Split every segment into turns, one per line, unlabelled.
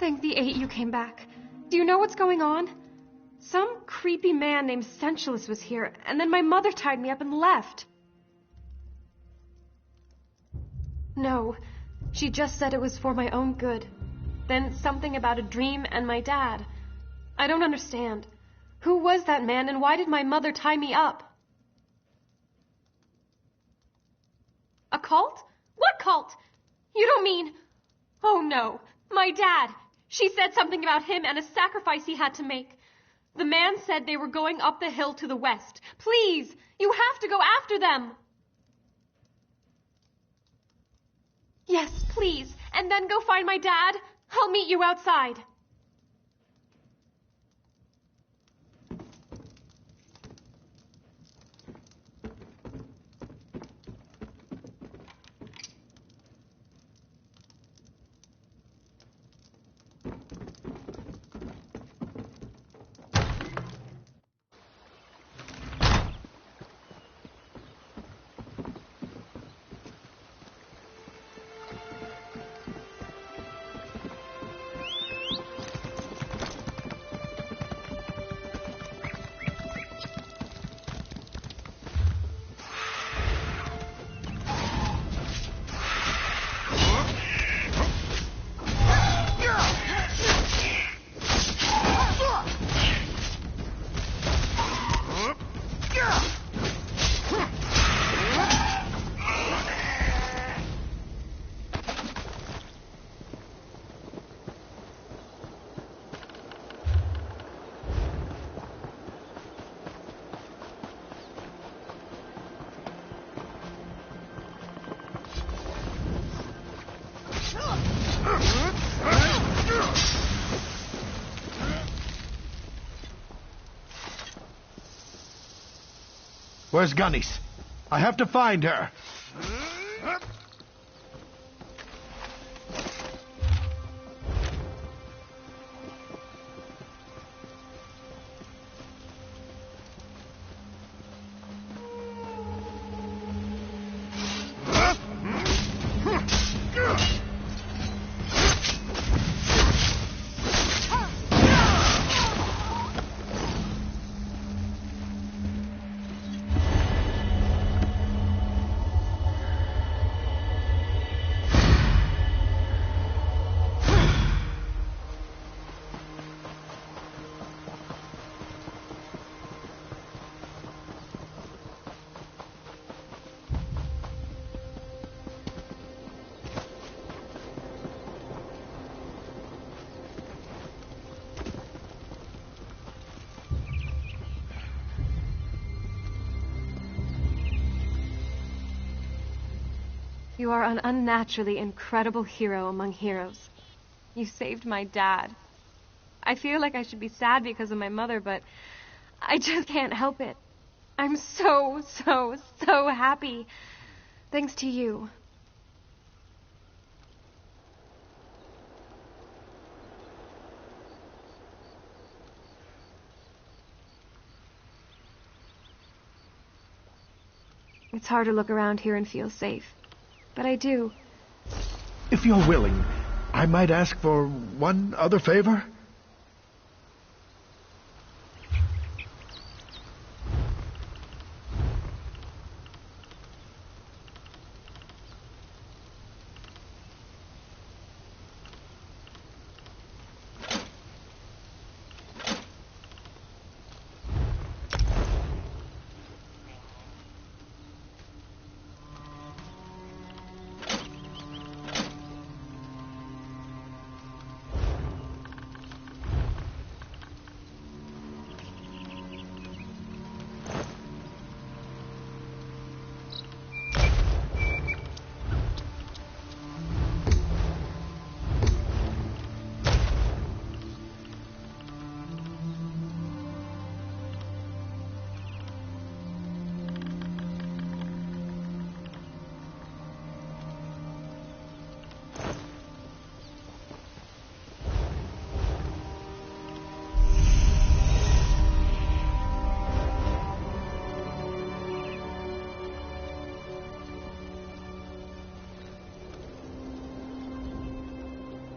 Thank the 8 you came back. Do you know what's going on? Some creepy man named Sensuous was here, and then my mother tied me up and left. No, she just said it was for my own good. Then something about a dream and my dad. I don't understand. Who was that man, and why did my mother tie me up? A cult? What cult? You don't mean... Oh no, my dad. She said something about him and a sacrifice he had to make. The man said they were going up the hill to the west. Please, you have to go after them. Yes, please. And then go find my dad. I'll meet you outside.
Where's Gunnis? I have to find her.
You are an unnaturally incredible hero among heroes. You saved my dad. I feel like I should be sad because of my mother, but I just can't help it. I'm so happy. Thanks to you. It's hard to look around here and feel safe. But I do.
If you're willing, I might ask for one other favor.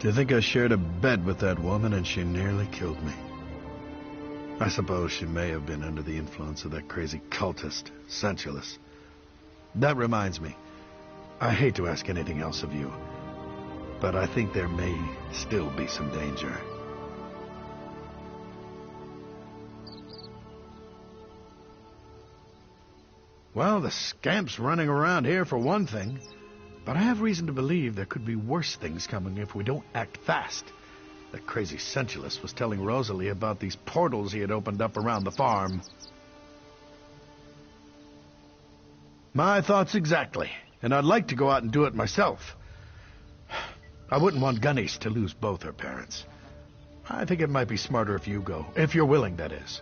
To think I shared a bed with that woman and she nearly killed me. I suppose she may have been under the influence of that crazy cultist, Sensualist. That reminds me, I hate to ask anything else of you, but I think there may still be some danger. Well, the scamp's running around here for one thing, but I have reason to believe there could be worse things coming if we don't act fast. That crazy Sensualist was telling Rosalie about these portals he had opened up around the farm. My thoughts exactly, and I'd like to go out and do it myself. I wouldn't want Gunnies to lose both her parents. I think it might be smarter if you go, if you're willing, that is.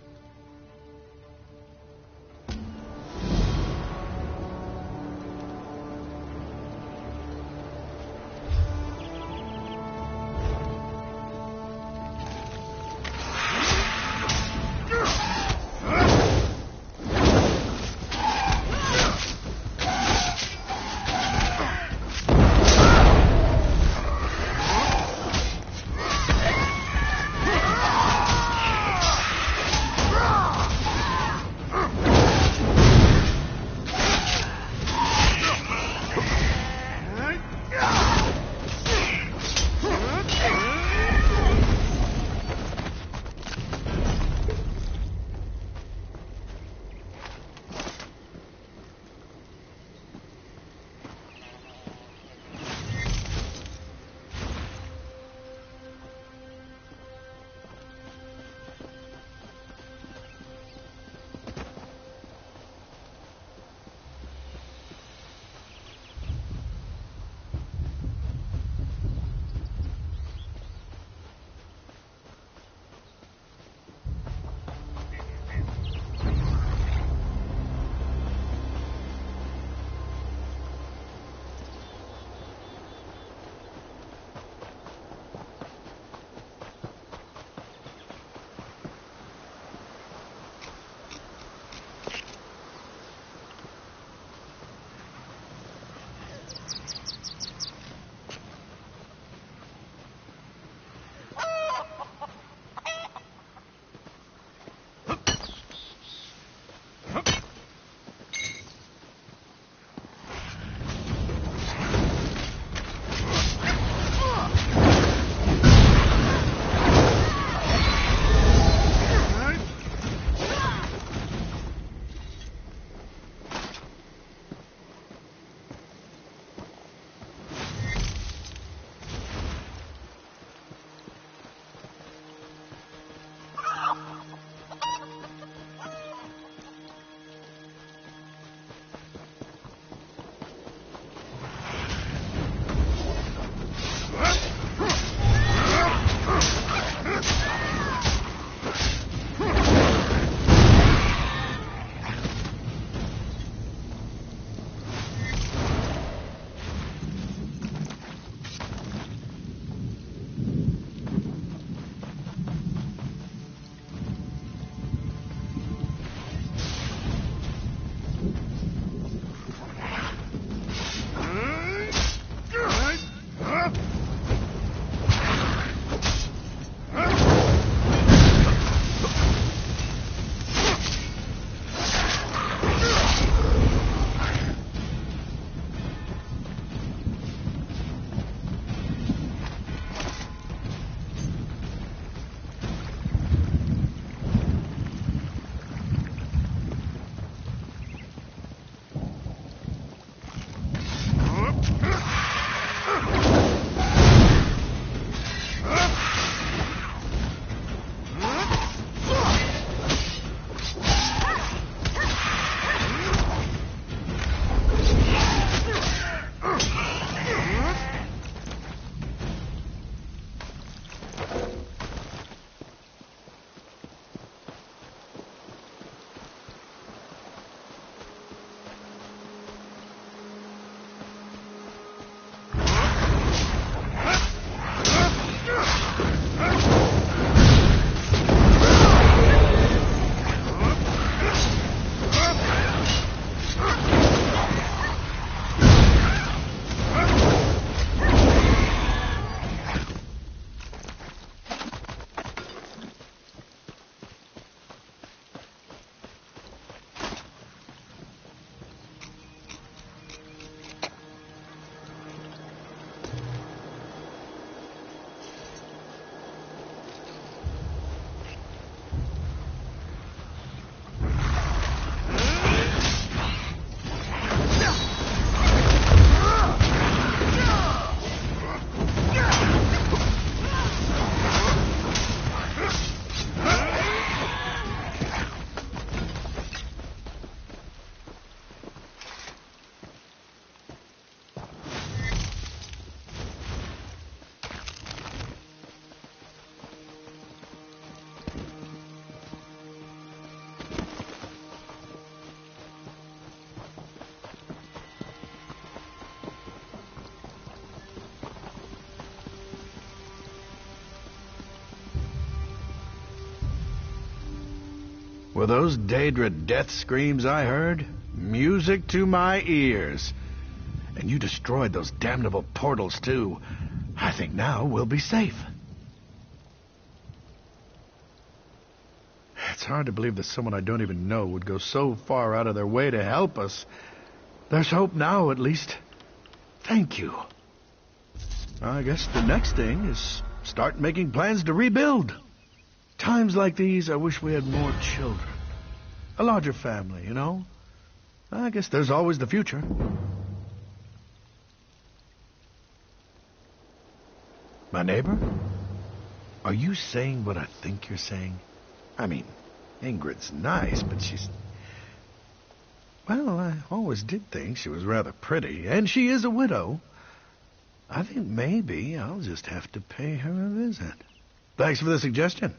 Were those Daedra death screams I heard music to my ears? And you destroyed those damnable portals, too. I think now we'll be safe. It's hard to believe that someone I don't even know would go so far out of their way to help us. There's hope now, at least. Thank you. I guess the next thing is start making plans to rebuild. Times like these, I wish we had more children. A larger family, you know? I guess there's always the future. My neighbor? Are you saying what I think you're saying? I mean, Ingrid's nice, but she's... Well, I always did think she was rather pretty, and she is a widow. I think maybe I'll just have to pay her a visit. Thanks for the suggestion.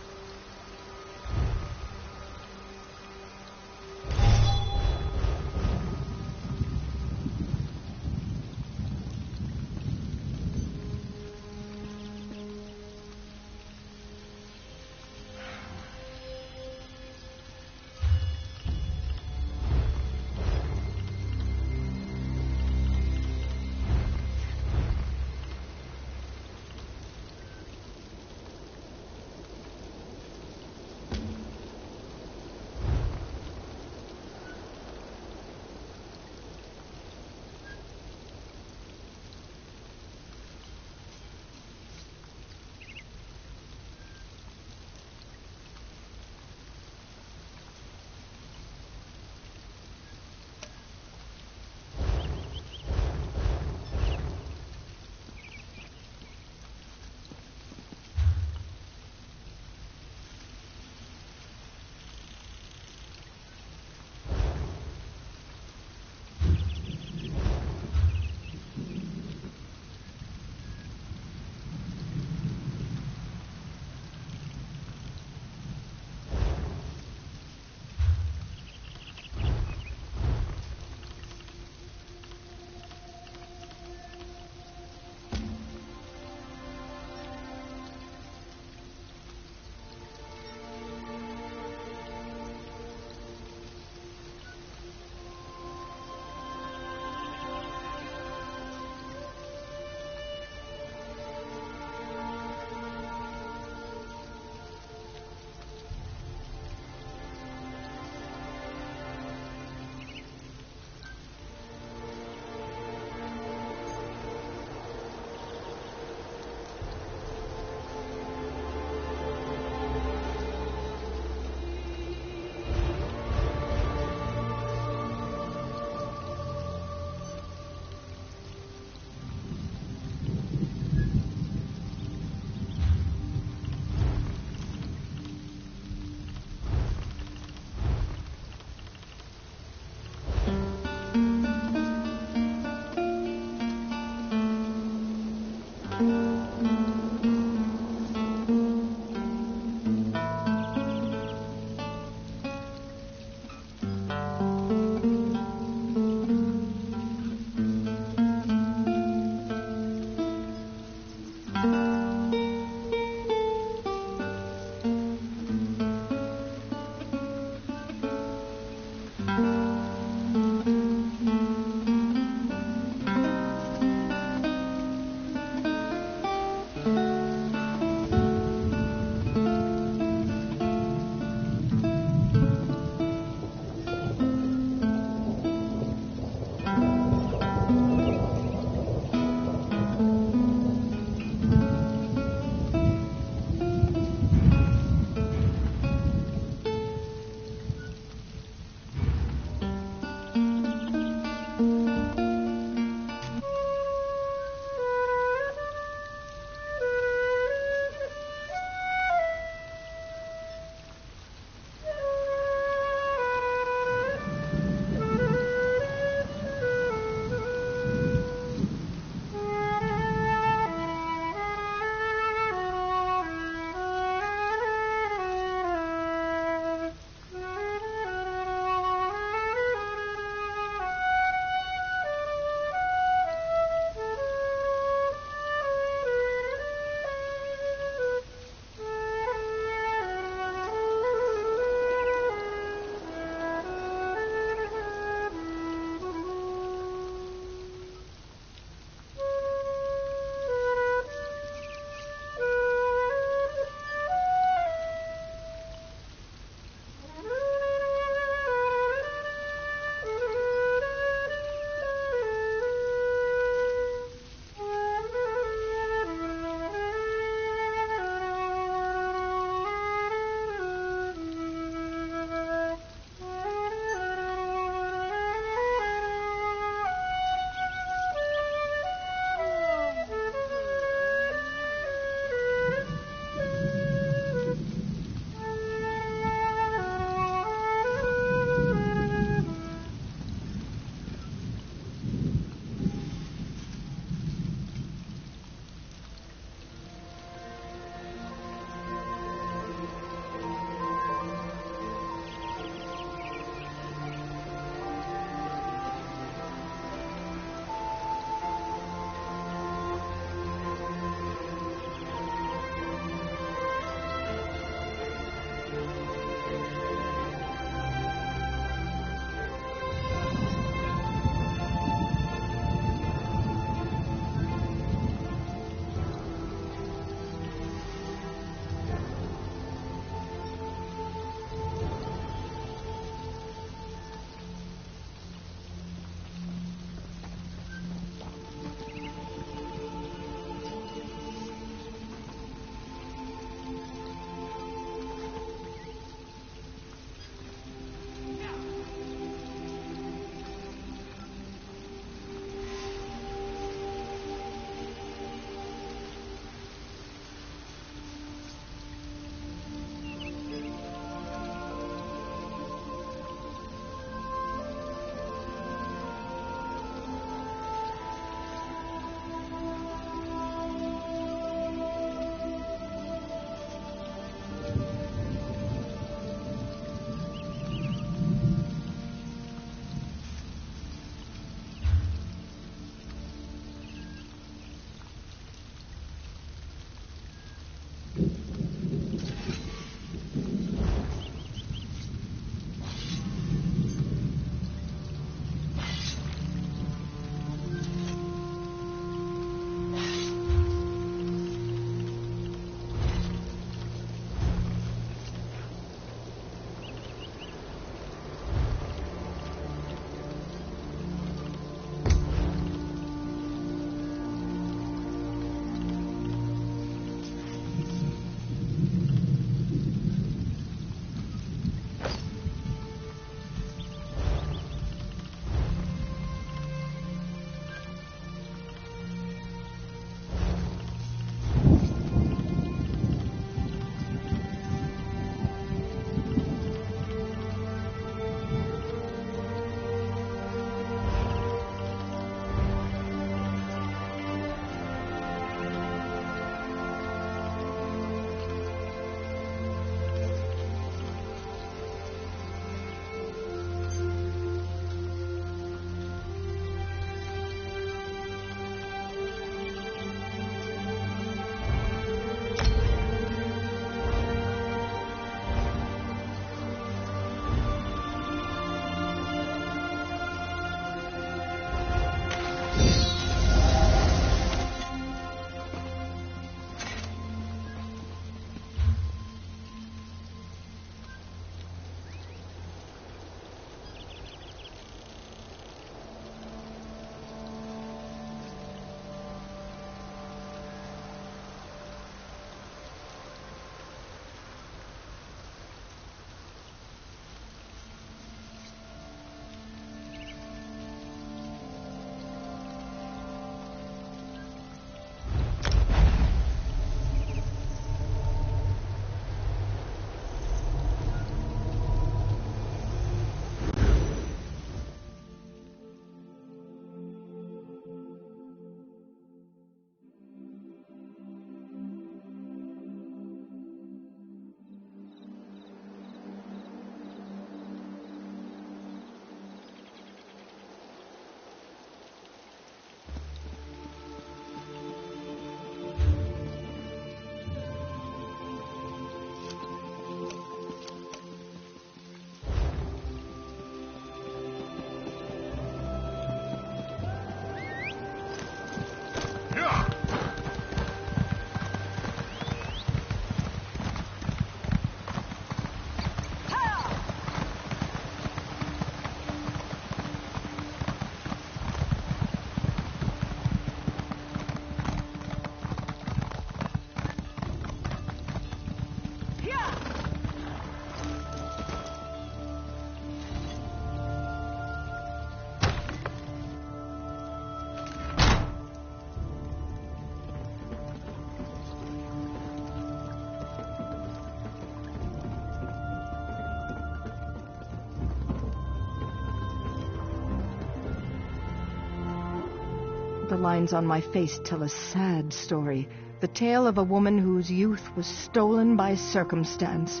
The lines on my face tell a sad story. The tale of a woman whose youth was stolen by circumstance.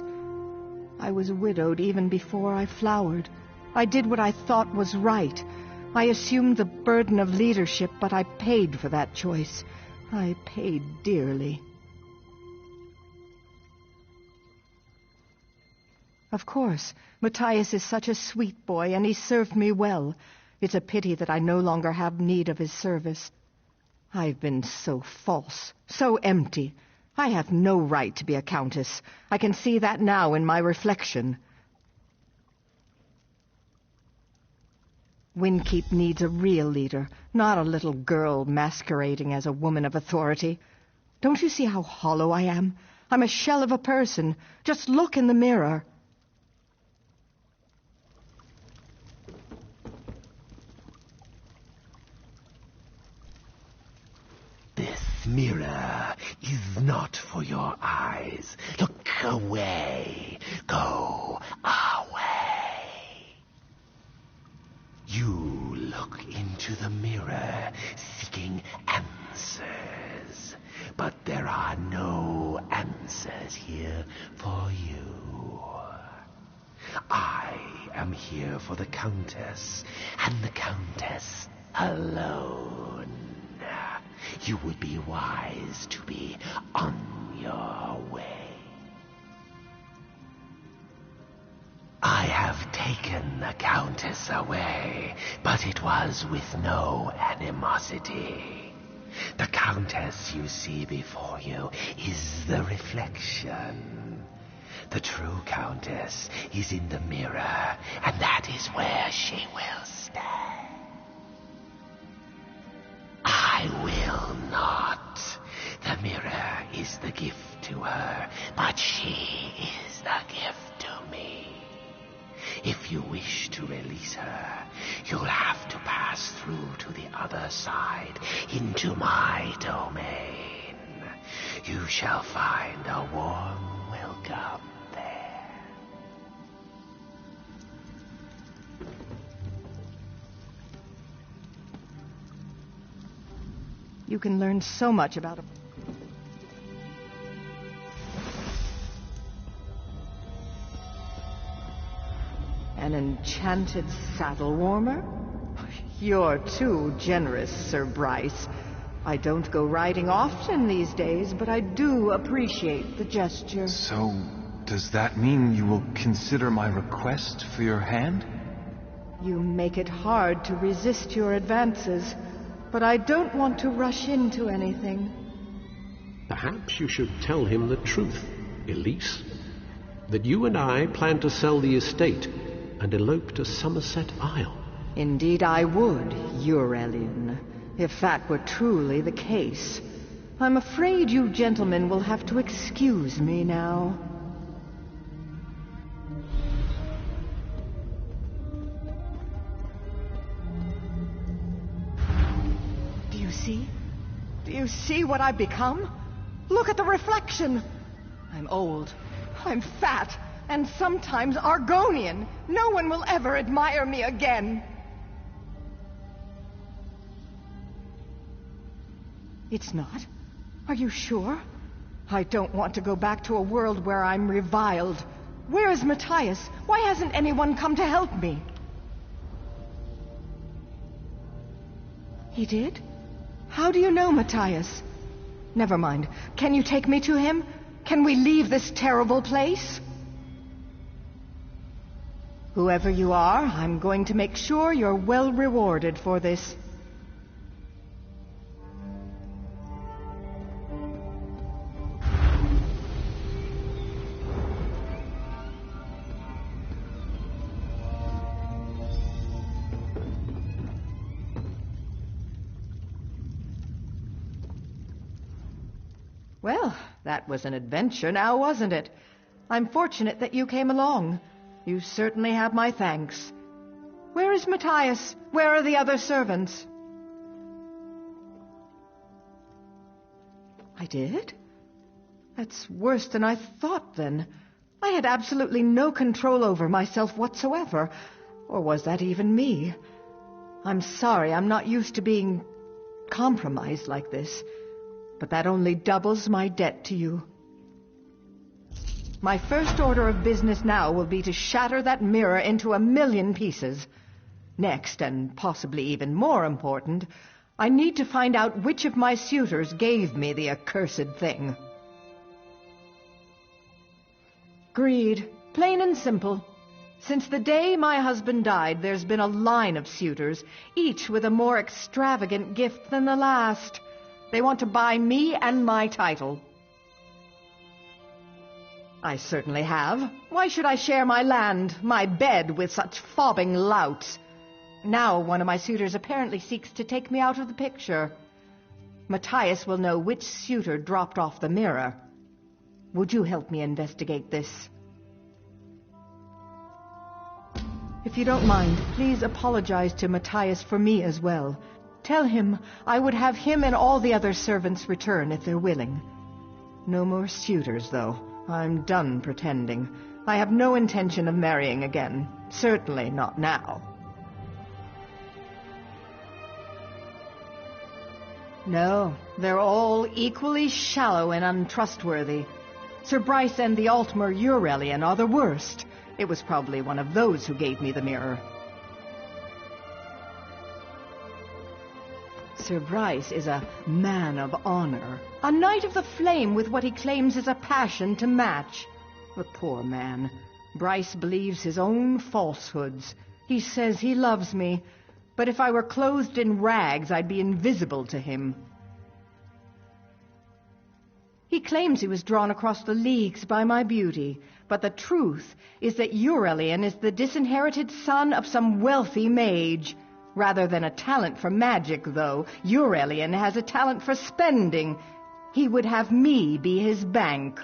I was widowed even before I flowered. I did what I thought was right. I assumed the burden of leadership, but I paid for that choice. I paid dearly. Of course, Matthias is such a sweet boy, and he served me well. It's a pity that I no longer have need of his service. I've been so false, so empty. I have no right to be a countess. I can see that now in my reflection. Windkeep needs a real leader, not a little girl masquerading as a woman of authority. Don't you see how hollow I am? I'm a shell of a person. Just look in the mirror.
This mirror is not for your eyes. Look away. Go away. You look into the mirror seeking answers. But there are no answers here for you. I am here for the Countess, and the Countess alone. You would be wise to be on your way. I have taken the Countess away, but it was with no animosity. The Countess you see before you is the reflection. The true Countess is in the mirror, and that is where she will stay. I will not. The mirror is the gift to her, but she is the gift to me. If you wish to release her, you'll have to pass through to the other side, into my domain. You shall find a warm welcome there.
You can learn so much about a... An enchanted saddle warmer? You're too generous, Sir Bryce. I don't go riding often these days, but I do appreciate the gesture.
So, does that mean you will consider my request for your hand?
You make it hard to resist your advances, but I don't want to rush into anything.
Perhaps you should tell him the truth, Elise. That you and I plan to sell the estate and elope to Somerset Isle.
Indeed I would, Eurelian, if that were truly the case. I'm afraid you gentlemen will have to excuse me now. Do you see? Do you see what I've become? Look at the reflection. I'm old. I'm fat. And sometimes Argonian. No one will ever admire me again. It's not? Are you sure? I don't want to go back to a world where I'm reviled. Where is Matthias? Why hasn't anyone come to help me? He did? How do you know Matthias? Never mind. Can you take me to him? Can we leave this terrible place? Whoever you are, I'm going to make sure you're well rewarded for this. Well, that was an adventure now, wasn't it? I'm fortunate that you came along. You certainly have my thanks. Where is Matthias? Where are the other servants? I did? That's worse than I thought, then. I had absolutely no control over myself whatsoever. Or was that even me? I'm sorry, I'm not used to being compromised like this, but that only doubles my debt to you. My first order of business now will be to shatter that mirror into 1,000,000 pieces. Next, and possibly even more important, I need to find out which of my suitors gave me the accursed thing. Greed, plain and simple. Since the day my husband died, there's been a line of suitors, each with a more extravagant gift than the last. They want to buy me and my title. I certainly have. Why should I share my land, my bed, with such fobbing louts? Now one of my suitors apparently seeks to take me out of the picture. Matthias will know which suitor dropped off the mirror. Would you help me investigate this? If you don't mind, please apologize to Matthias for me as well. Tell him I would have him and all the other servants return if they're willing. No more suitors, though. I'm done pretending. I have no intention of marrying again. Certainly not now. No, they're all equally shallow and untrustworthy. Sir Bryce and the Altmer Eurelian are the worst. It was probably one of those who gave me the mirror. Sir Bryce is a man of honor, a knight of the flame with what he claims is a passion to match. The poor man. Bryce believes his own falsehoods. He says he loves me, but if I were clothed in rags, I'd be invisible to him. He claims he was drawn across the leagues by my beauty, but the truth is that Eurelian is the disinherited son of some wealthy mage. Rather than a talent for magic, though, Eurelian has a talent for spending. He would have me be his bank.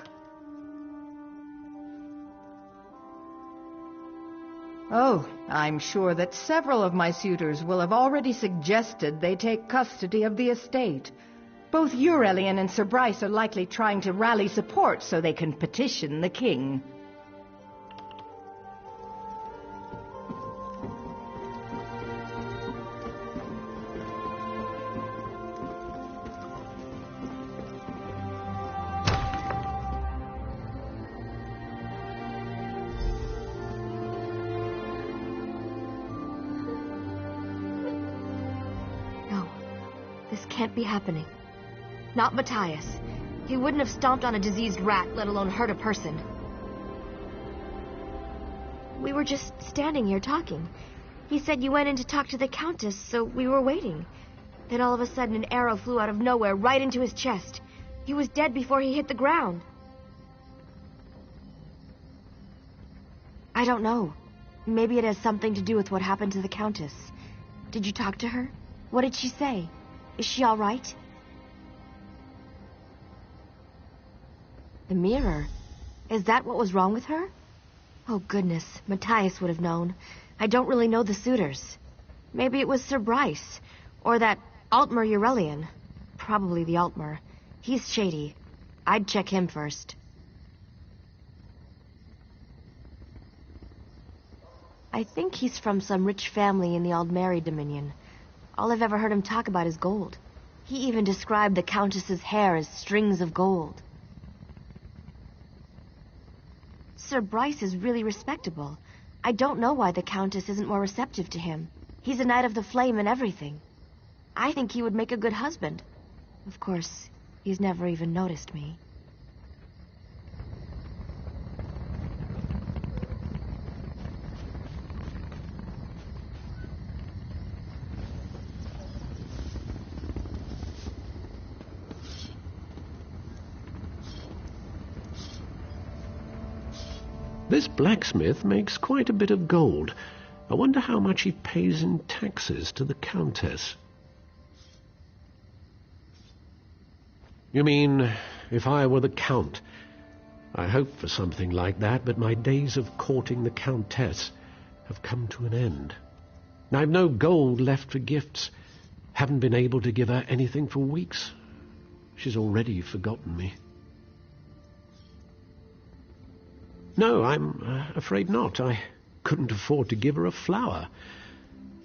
Oh, I'm sure that several of my suitors will have already suggested they take custody of the estate. Both Eurelian and Sir Bryce are likely trying to rally support so they can petition the king.
No, this can't be happening. Not Matthias. He wouldn't have stomped on a diseased rat, let alone hurt a person. We were just standing here talking. He said you went in to talk to the Countess, so we were waiting. Then all of a sudden an arrow flew out of nowhere right into his chest. He was dead before he hit the ground. I don't know. Maybe it has something to do with what happened to the Countess. Did you talk to her? What did she say? Is she all right? The mirror. Is that what was wrong with her? Oh, goodness. Matthias would have known. I don't really know the suitors. Maybe it was Sir Bryce. Or that Altmer Eurelian. Probably the Altmer. He's shady. I'd check him first. I think he's from some rich family in the Aldmeri Dominion. All I've ever heard him talk about is gold. He even described the Countess's hair as strings of gold. Sir Bryce is really respectable. I don't know why the Countess isn't more receptive to him. He's a knight of the flame and everything. I think he would make a good husband. Of course, he's never even noticed me.
This blacksmith makes quite a bit of gold. I wonder how much he pays in taxes to the Countess. You mean, if I were the Count? I hoped for something like that, but my days of courting the Countess have come to an end. I've no gold left for gifts. Haven't been able to give her anything for weeks. She's already forgotten me. No, I'm afraid not. I couldn't afford to give her a flower.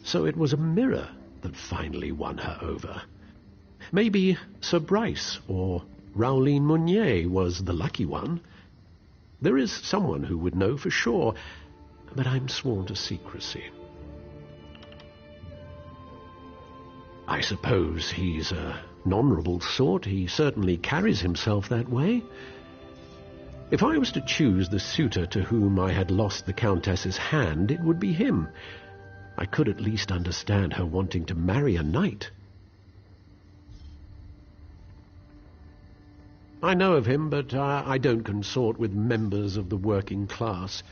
So it was a mirror that finally won her over. Maybe Sir Bryce or Rowleen Mounier was the lucky one. There is someone who would know for sure, but I'm sworn to secrecy. I suppose he's an honourable sort. He certainly carries himself that way. If I was to choose the suitor to whom I had lost the Countess's hand, it would be him. I could at least understand her wanting to marry a knight. I know of him, but I don't consort with members of the working class.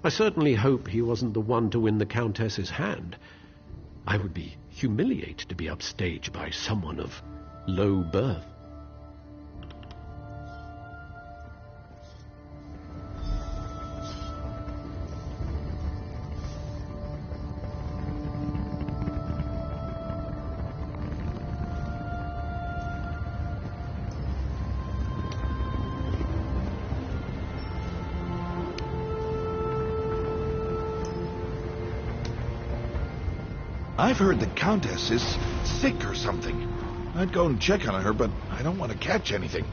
I certainly hope he wasn't the one to win the Countess's hand. I would be humiliated to be upstaged by someone of low birth.
I've heard the Countess is sick or something. I'd go and check on her, but I don't want to catch anything.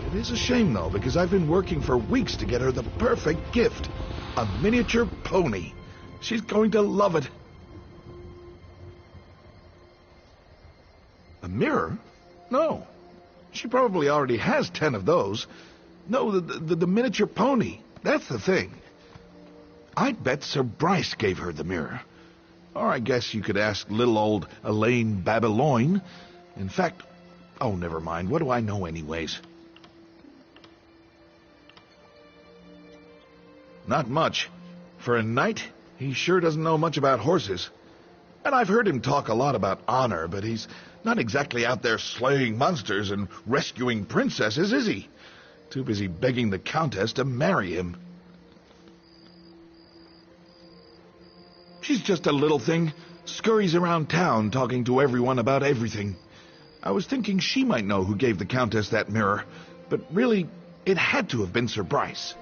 It is a shame, though, because I've been working for weeks to get her the perfect gift. A miniature pony. She's going to love it. A mirror? No. She probably already has 10 of those. No, the miniature pony. That's the thing. I'd bet Sir Bryce gave her the mirror. Or I guess you could ask little old Elaine Babeloine. In fact, oh, never mind. What do I know anyways? Not much. For a knight, he sure doesn't know much about horses. And I've heard him talk a lot about honor, but he's not exactly out there slaying monsters and rescuing princesses, is he? Too busy begging the Countess to marry him. She's just a little thing, scurries around town talking to everyone about everything. I was thinking she might know who gave the Countess that mirror, but really, it had to have been Sir Bryce.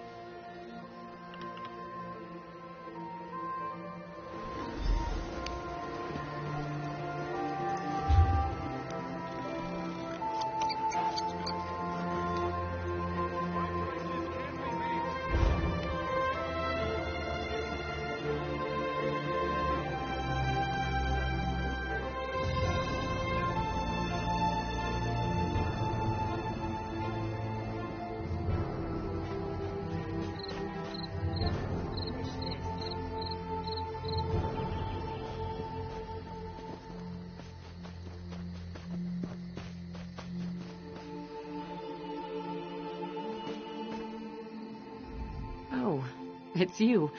It's you.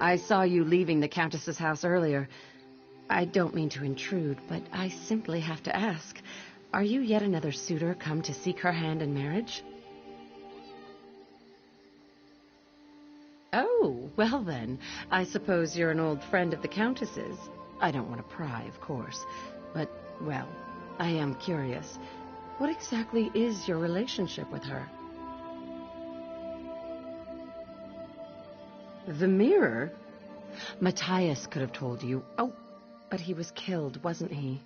I saw you leaving the Countess's house earlier. I don't mean to intrude, but I simply have to ask. Are you yet another suitor come to seek her hand in marriage? Oh, well then, I suppose you're an old friend of the Countess's. I don't want to pry, of course, but, well, I am curious. What exactly is your relationship with her? The mirror? Matthias could have told you. Oh, but he was killed, wasn't he?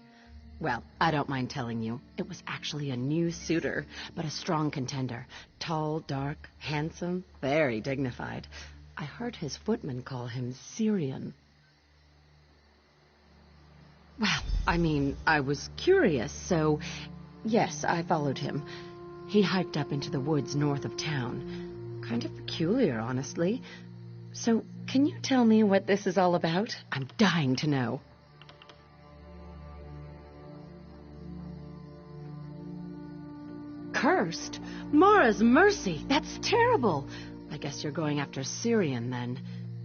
Well, I don't mind telling you. It was actually a new suitor, but a strong contender. Tall, dark, handsome, very dignified. I heard his footman call him Syrian. Well, I mean, I was curious, so yes, I followed him. He hiked up into the woods north of town. Kind of peculiar, honestly. So, can you tell me what this is all about? I'm dying to know. Cursed? Mara's mercy! That's terrible! I guess you're going after Syrian, then.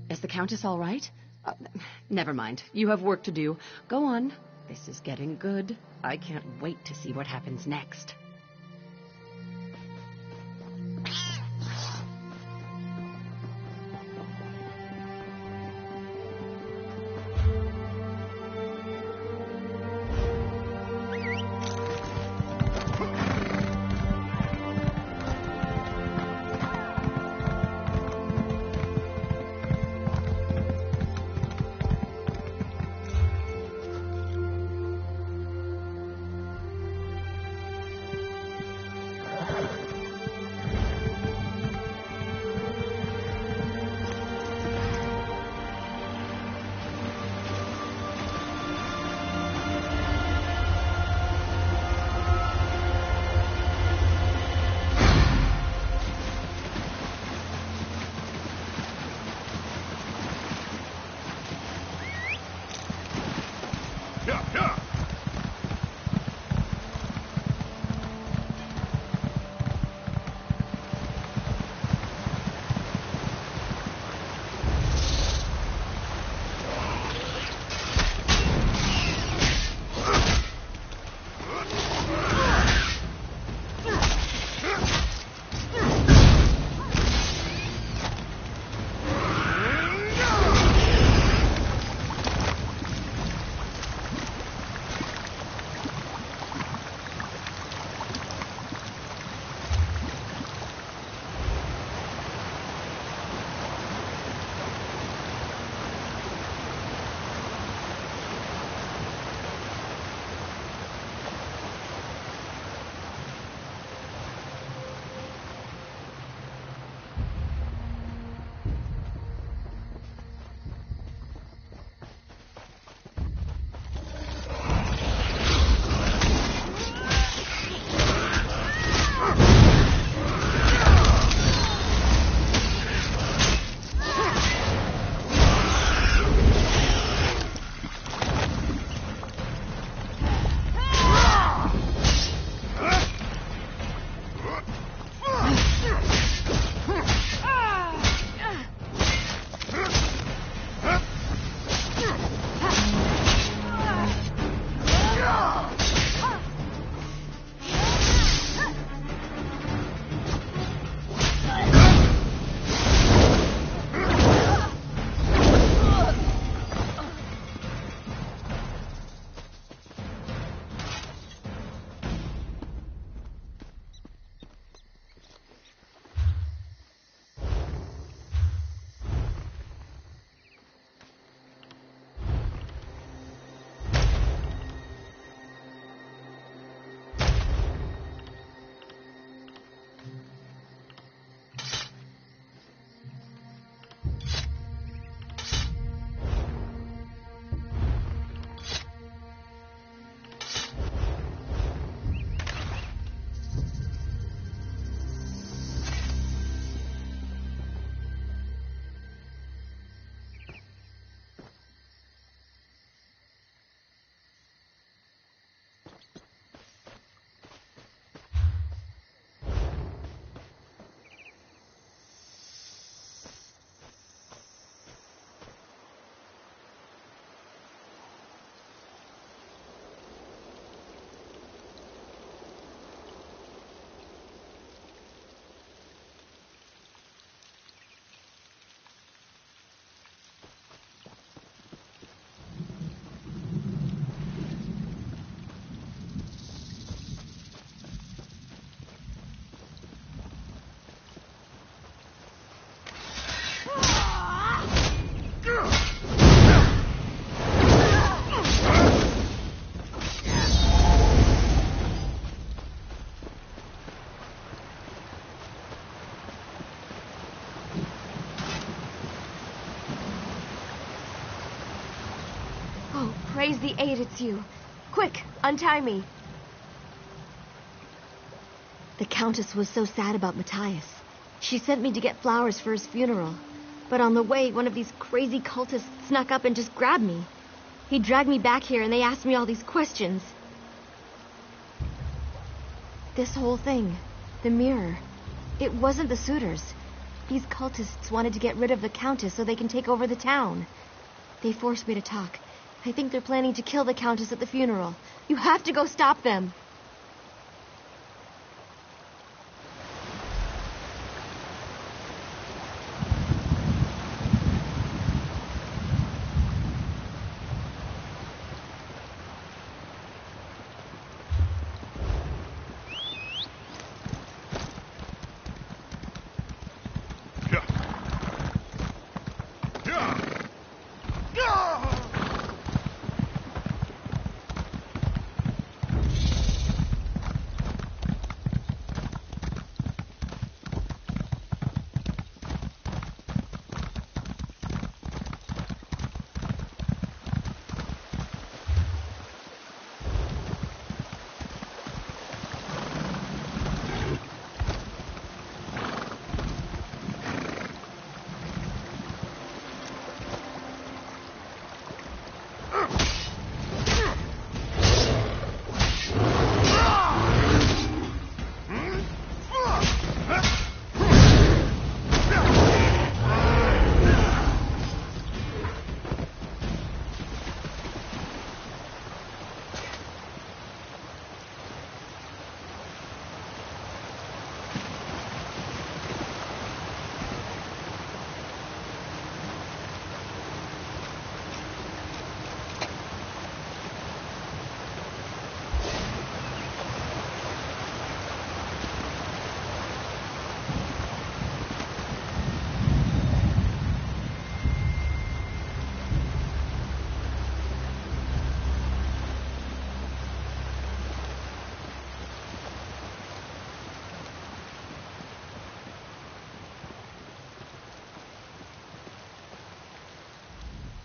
Is the Countess all right? Never mind. You have work to do. Go on. This is getting good. I can't wait to see what happens next.
Praise the Eight, it's you. Quick, untie me. The Countess was so sad about Matthias. She sent me to get flowers for his funeral. But on the way, one of these crazy cultists snuck up and just grabbed me. He dragged me back here and they asked me all these questions. This whole thing, the mirror, it wasn't the suitors. These cultists wanted to get rid of the Countess so they can take over the town. They forced me to talk. I think they're planning to kill the Countess at the funeral. You have to go stop them.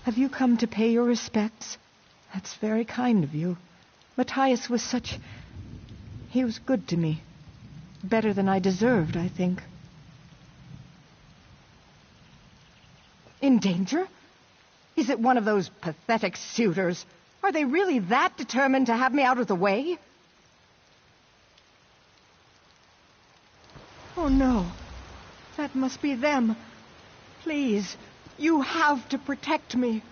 Have you come to pay your respects? That's very kind of you. Matthias was such... He was good to me. Better than I deserved, I think. In danger? Is it one of those pathetic suitors? Are they really that determined to have me out of the way? Oh, no. That must be them. Please, you have to protect me.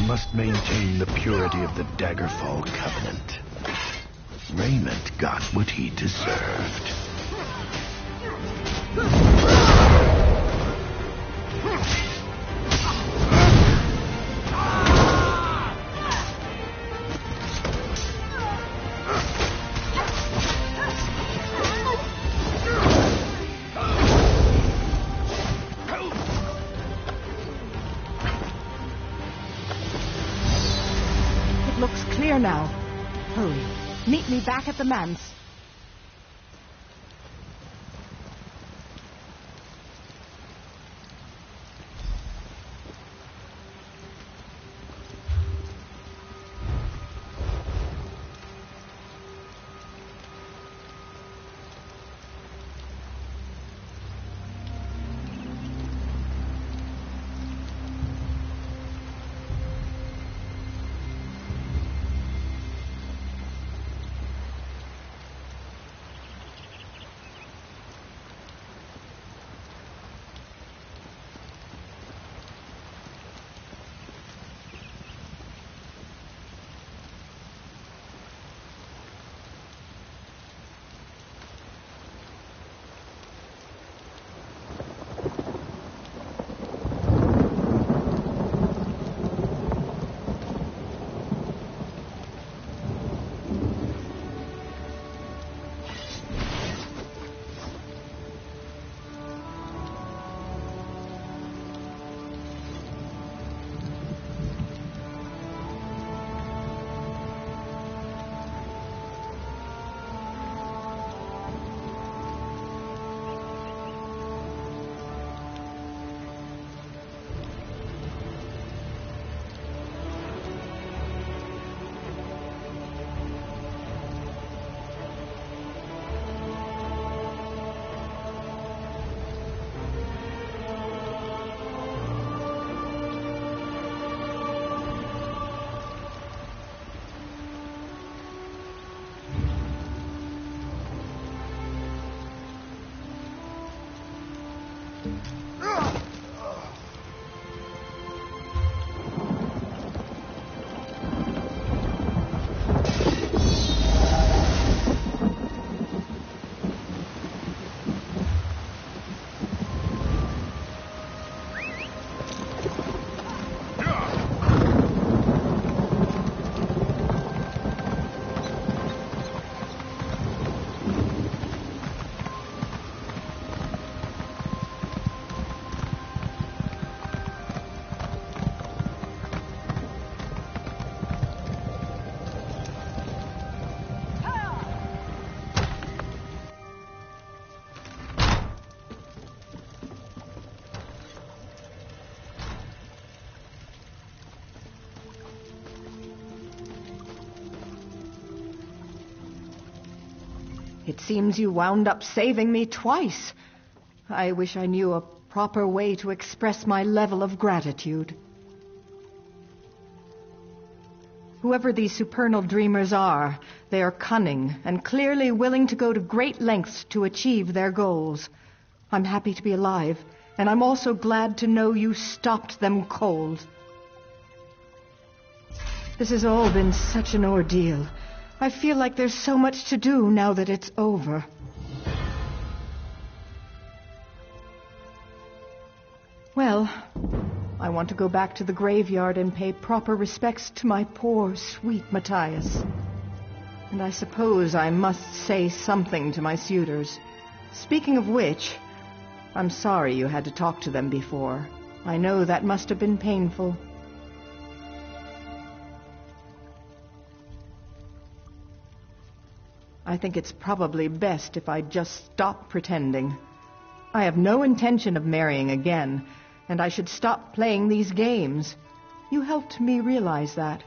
Must maintain the purity of the Daggerfall Covenant. Raymond got what he deserved.
Looks clear now. Hurry. Meet me back at the manse. It seems you wound up saving me twice. I wish I knew a proper way to express my level of gratitude. Whoever these supernal dreamers are, they are cunning and clearly willing to go to great lengths to achieve their goals. I'm happy to be alive, and I'm also glad to know you stopped them cold. This has all been such an ordeal. I feel like there's so much to do now that it's over. Well, I want to go back to the graveyard and pay proper respects to my poor, sweet Matthias. And I suppose I must say something to my suitors. Speaking of which, I'm sorry you had to talk to them before. I know that must have been painful. I think it's probably best if I just stop pretending. I have no intention of marrying again, and I should stop playing these games. You helped me realize that.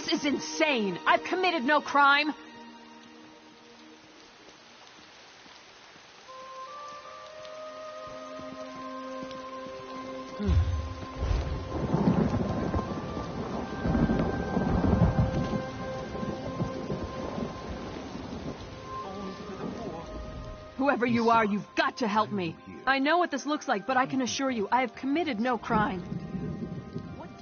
This is insane! I've committed no crime! Whoever you are, you've got to help me. I know what this looks like, but I can assure you, I have committed no crime.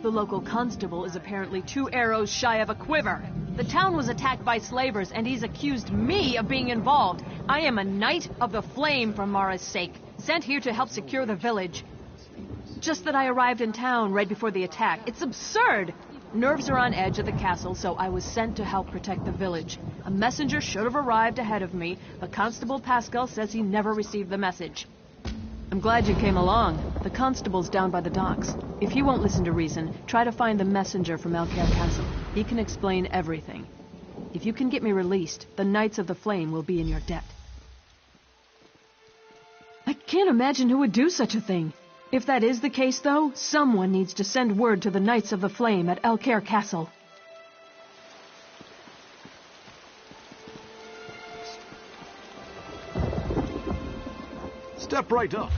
The local constable is apparently 2 arrows shy of a quiver. The town was attacked by slavers, and he's accused me of being involved. I am a Knight of the Flame for Mara's sake, sent here to help secure the village. Just that I arrived in town right before the attack. It's absurd! Nerves are on edge at the castle, so I was sent to help protect the village. A messenger should have arrived ahead of me, but Constable Pascal says he never received the message. I'm glad you came along. The constable's down by the docks. If he won't listen to reason, try to find the messenger from Elcaire Castle. He can explain everything. If you can get me released, the Knights of the Flame will be in your debt. I can't imagine who would do such a thing. If that is the case, though, someone needs to send word to the Knights of the Flame at Elcaire Castle.
Step right up.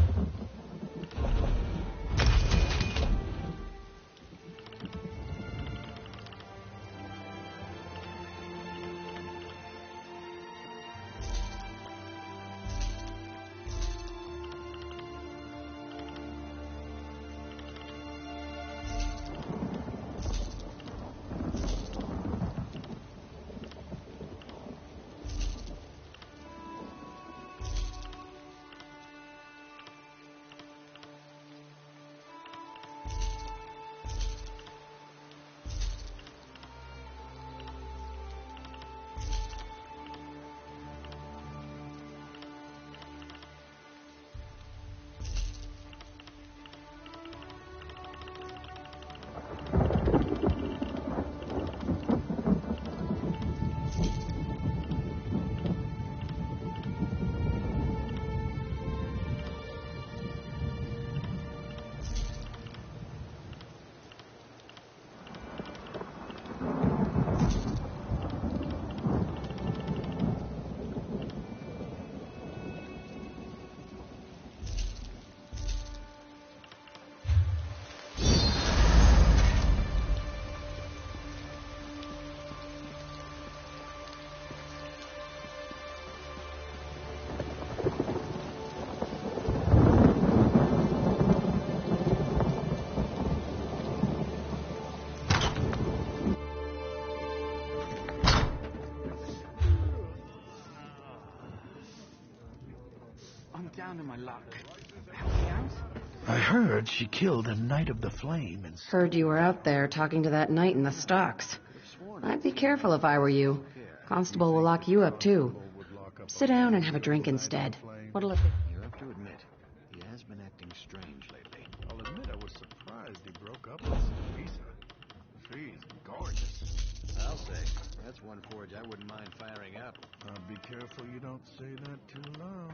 Down to my luck. Help me out?
I heard she killed a Knight of the Flame and...
Heard you were out there talking to that knight in the stocks. I'd be careful if I were you. Constable will lock you up, too. Sit down and have a drink instead. What'll it be?
You have to admit, he has been acting strange lately.
I'll admit I was surprised he broke up with Lisa. She's gorgeous.
I'll say, that's one forge I wouldn't mind firing up.
Be careful you don't say that too loud.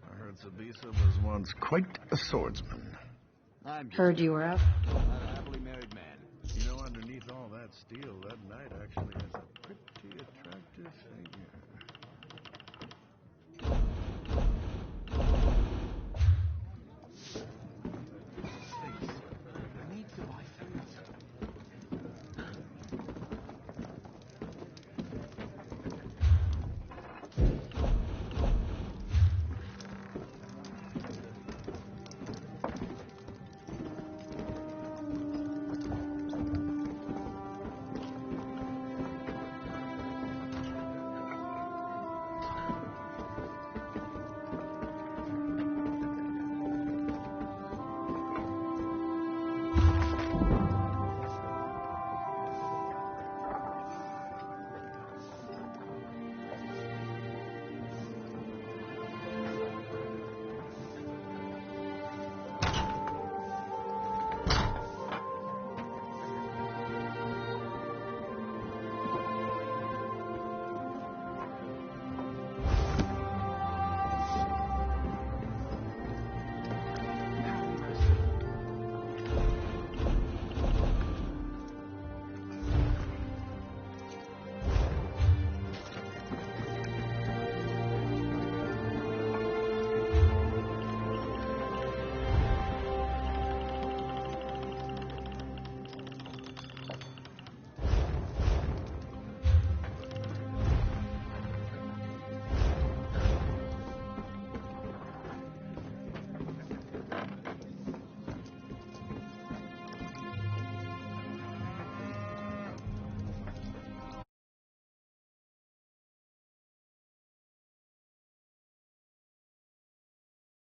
I heard Sabisa was once quite a swordsman.
Heard you were out.
I'm a happily married man.
You know, underneath all that steel, that knight actually has a pretty attractive figure.